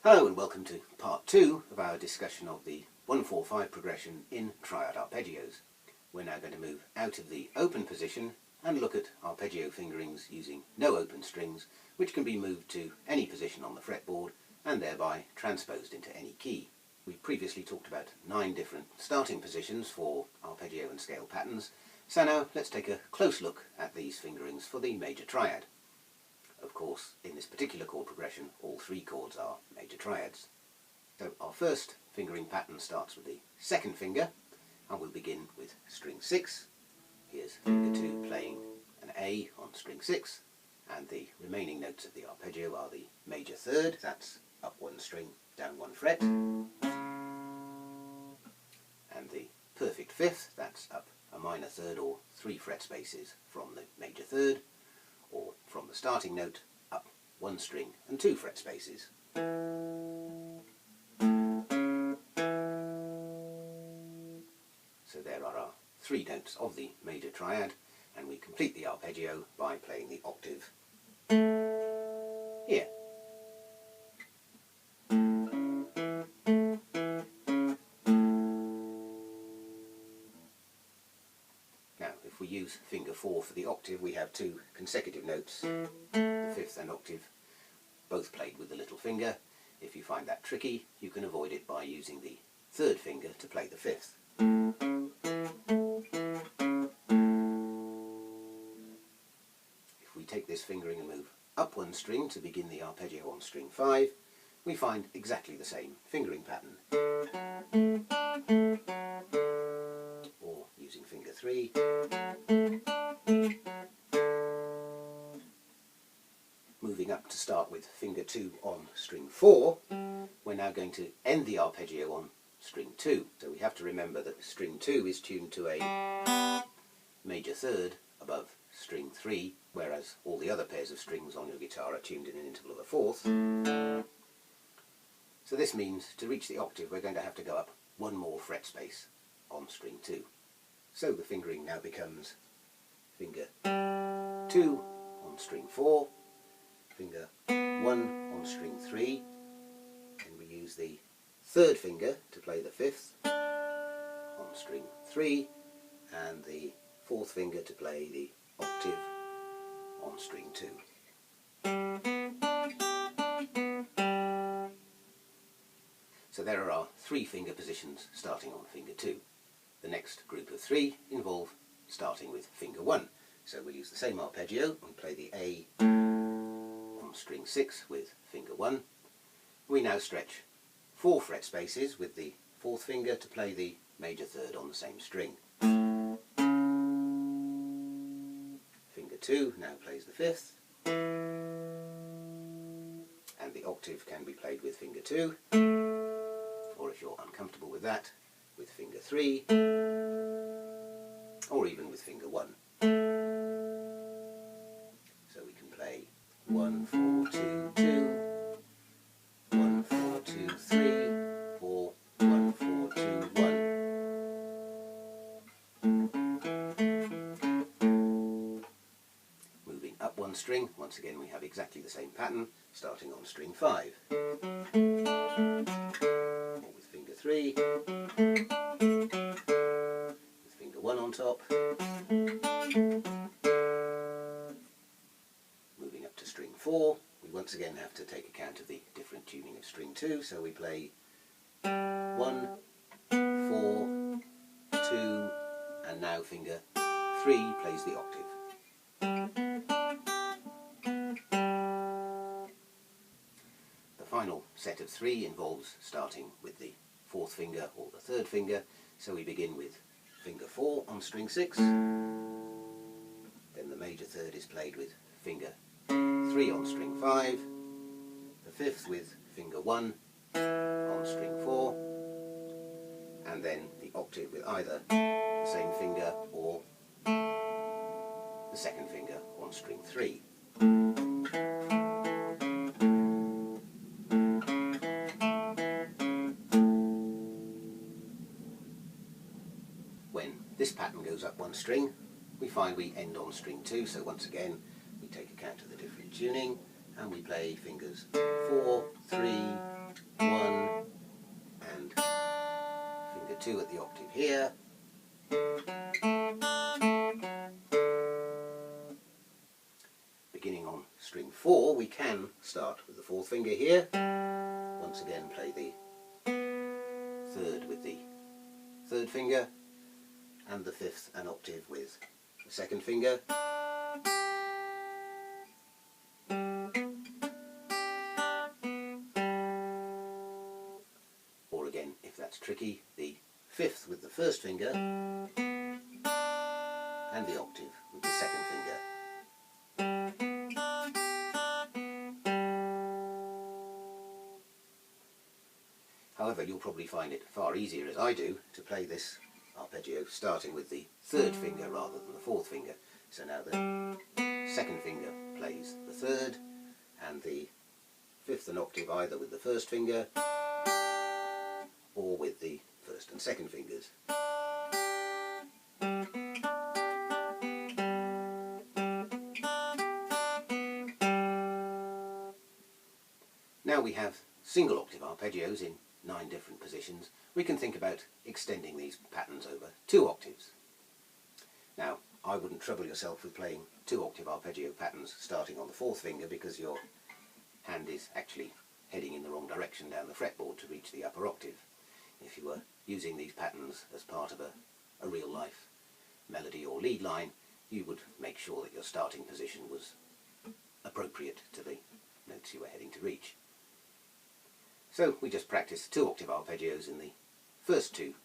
Hello and welcome to part 2 of our discussion of the 1-4-5 progression in Triad Arpeggios. We're now going to move out of the open position and look at arpeggio fingerings using no open strings, which can be moved to any position on the fretboard and thereby transposed into any key. We previously talked about 9 different starting positions for arpeggio and scale patterns, so now let's take a close look at these fingerings for the major triad. Of course, in this particular chord progression, all 3 chords are major triads. So our first fingering pattern starts with the second finger, and we'll begin with string 6. Here's finger 2 playing an A on string 6, and the remaining notes of the arpeggio are the major third, that's up 1 string, down 1 fret, and the perfect fifth, that's up a minor third or 3 fret spaces from the major third, or from the starting note, up 1 string and 2 fret spaces. So there are our 3 notes of the major triad, and we complete the arpeggio by playing the octave here. Now, if we use finger 4 for the octave, we have 2 consecutive notes, the fifth and octave, both played with the little finger. If you find that tricky, you can avoid it by using the third finger to play the fifth. If we take this fingering and move up 1 string to begin the arpeggio on string 5, we find exactly the same fingering pattern. Or using finger 3, moving up to start with finger 2 on string 4, we're now going to end the arpeggio on string 2. So we have to remember that string 2 is tuned to a major third above string 3, whereas all the other pairs of strings on your guitar are tuned in an interval of a fourth. So this means to reach the octave we're going to have to go up 1 more fret space on string 2. So the fingering now becomes finger 2 on string 4, finger 1 on string 3, and we use the third finger to play the fifth on string 3, and the fourth finger to play the octave on string 2. So there are our 3 finger positions starting on finger 2. The next group of 3 involve starting with finger 1. So we'll use the same arpeggio and play the A on string 6 with finger 1. We now stretch 4 fret spaces with the 4th finger to play the major third on the same string. Finger 2 now plays the 5th, and the octave can be played with finger 2, or if you're uncomfortable with that, with finger 3, or even with finger 1. So we can play 1, 4, 2, 2, 1, 4, 2, 3, or 1, 4, 2, 1. Moving up 1 string, once again we have exactly the same pattern, starting on string 5. Or with finger 3, with finger 1 on top. Moving up to string 4, we once again have to take account of the different tuning of string 2, so we play 1, 4, 2, and now finger 3 plays the octave. The final set of 3 involves starting with the 4th finger or the 3rd finger, so we begin with finger 4 on string 6, then the major third is played with finger 3 on string 5, the 5th with finger 1 on string 4, and then the octave with either the same finger or the 2nd finger on string 3. When this pattern goes up 1 string, we find we end on string 2, so once again we take account of the different tuning and we play fingers 4, 3, 1 and finger 2 at the octave here. Beginning on string 4, we can start with the 4th finger here. Once again play the 3rd with the 3rd finger, and the 5th an octave with the 2nd finger. Or again, if that's tricky, the 5th with the 1st finger, and the octave with the 2nd finger. However, you'll probably find it far easier, as I do, to play this arpeggio starting with the 3rd finger rather than the 4th finger. So now the 2nd finger plays the 3rd, and the 5th an octave either with the 1st finger or with the 1st and 2nd fingers. Now we have single octave arpeggios in 9 different positions. We can think about extending these patterns over 2 octaves. Now, I wouldn't trouble yourself with playing 2 octave arpeggio patterns starting on the 4th finger, because your hand is actually heading in the wrong direction down the fretboard to reach the upper octave. If you were using these patterns as part of a real life melody or lead line, you would make sure that your starting position was appropriate to the notes you were heading to reach. So we just practice 2 octave arpeggios in the first 2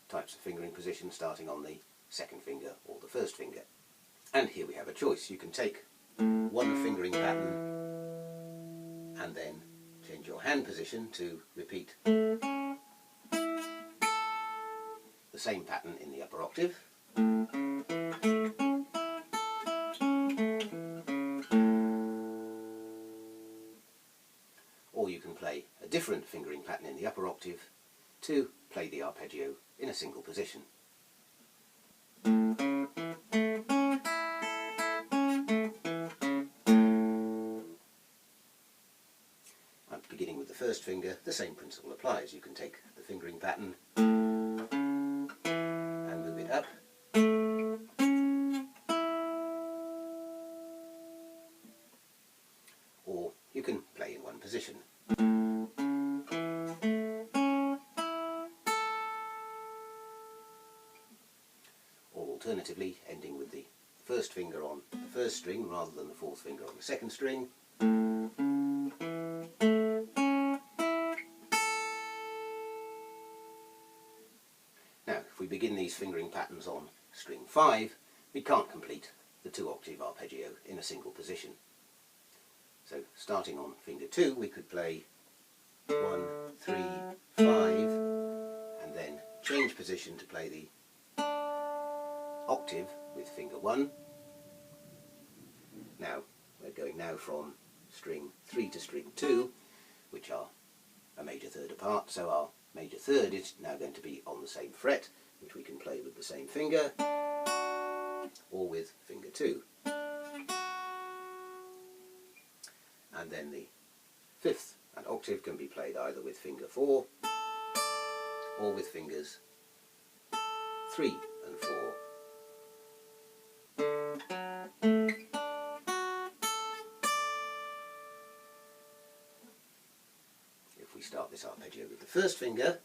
types of fingering position, starting on the 2nd finger or the 1st finger. And here we have a choice. You can take one fingering pattern and then change your hand position to repeat the same pattern in the upper octave. Or you can play a different fingering pattern in the upper octave to play the arpeggio in a single position. And beginning with the 1st finger, the same principle applies. You can take the fingering pattern and move it up. Or you can play in one position. Or alternatively, ending with the 1st finger on the 1st string rather than the 4th finger on the 2nd string. Now, if we begin these fingering patterns on string 5, we can't complete the 2 octave arpeggio in a single position. So starting on finger 2, we could play 1, 3, 5, and then change position to play the octave with finger 1. Now we're going now from string 3 to string 2, which are a major third apart, so our major third is now going to be on the same fret, which we can play with the same finger or with finger 2. And then the 5th and octave can be played either with finger 4 or with fingers 3 and 4. If we start this arpeggio with the 1st finger,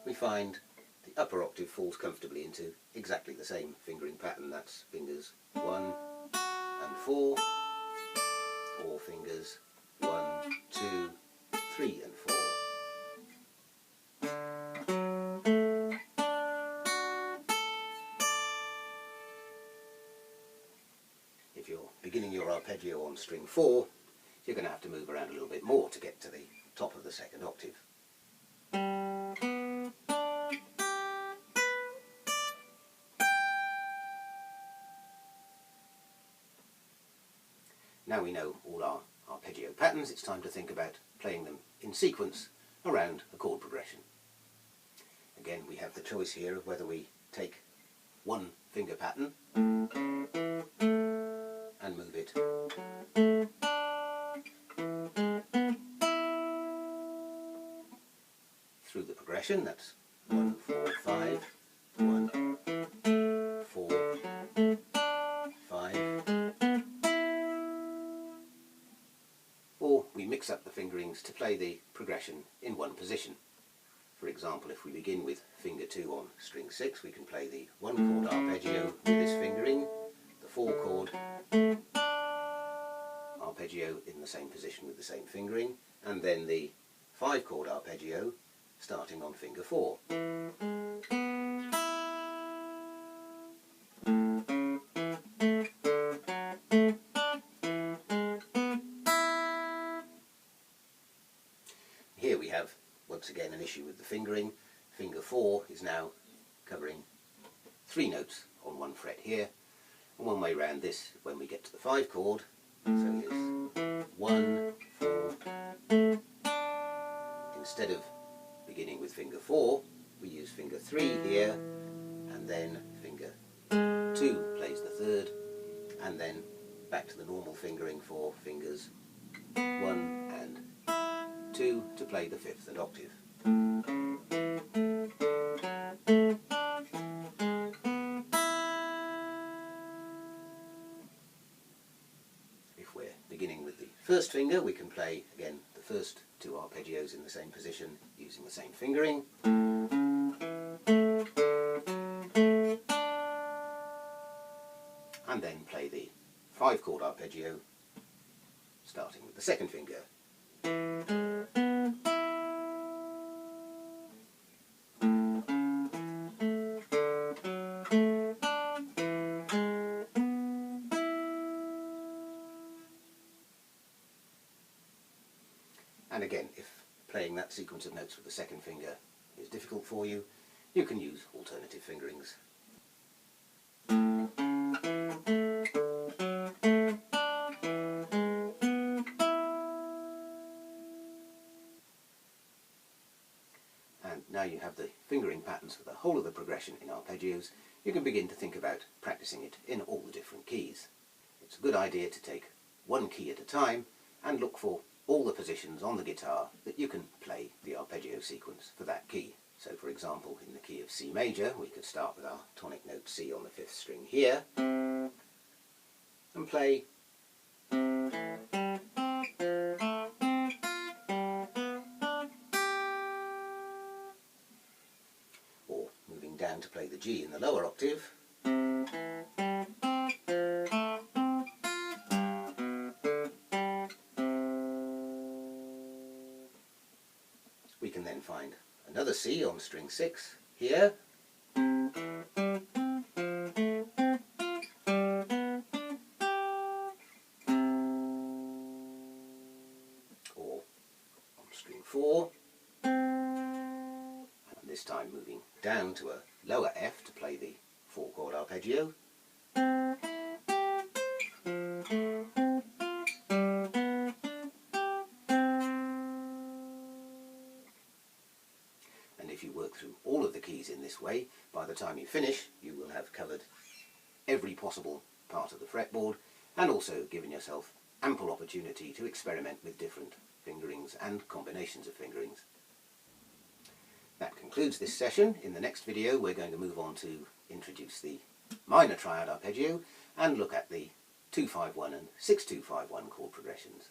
we find the upper octave falls comfortably into exactly the same fingering pattern. That's fingers 1 and 4, or fingers 1, 2, 3 and 4. If you're beginning your arpeggio on string 4, you're going to have to move around a little bit more to get to the top of the 2nd octave. Now we know all our arpeggio patterns, it's time to think about playing them in sequence around a chord progression. Again, we have the choice here of whether we take one finger pattern and move it progression. That's 1, 4, 5, 1, 4, 5. Or we mix up the fingerings to play the progression in one position. For example, if we begin with finger 2 on string 6, we can play the 1 chord arpeggio with this fingering, the 4 chord arpeggio in the same position with the same fingering, and then the 5 chord arpeggio starting on finger 4. Here we have once again an issue with the fingering. Finger 4 is now covering 3 notes on 1 fret here, and one way round this when we get to the 5 chord. So here's 1, 4. Instead of beginning with finger 4, we use finger 3 here, and then finger 2 plays the 3rd, and then back to the normal fingering for fingers 1 and 2 to play the 5th and octave. If we're beginning with the first finger, we can play again the first 2 arpeggios in the same position using the same fingering. And then play the 5 chord arpeggio starting with the second finger. And again, if playing that sequence of notes with the second finger is difficult for you, you can use alternative fingerings. And now you have the fingering patterns for the whole of the progression in arpeggios, you can begin to think about practicing it in all the different keys. It's a good idea to take one key at a time and look for all the positions on the guitar that you can play the arpeggio sequence for that key. So for example, in the key of C major, we could start with our tonic note C on the 5th string here, and play or moving down to play the G in the lower octave, we can then find another C on string 6 here, or on string 4, and this time moving down to a lower F to play the 4 chord arpeggio. And if you work through all of the keys in this way, by the time you finish, you will have covered every possible part of the fretboard and also given yourself ample opportunity to experiment with different fingerings and combinations of fingerings. That concludes this session. In the next video we're going to move on to introduce the minor triad arpeggio and look at the 2-5-1 and 6-2-5-1 chord progressions.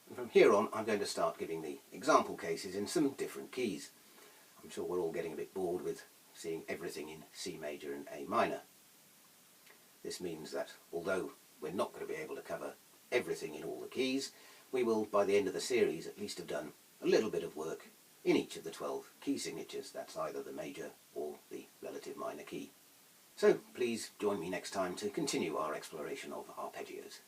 And from here on I'm going to start giving the example cases in some different keys. I'm sure we're all getting a bit bored with seeing everything in C major and A minor. This means that although we're not going to be able to cover everything in all the keys, we will by the end of the series at least have done a little bit of work in each of the 12 key signatures. That's either the major or the relative minor key. So please join me next time to continue our exploration of arpeggios.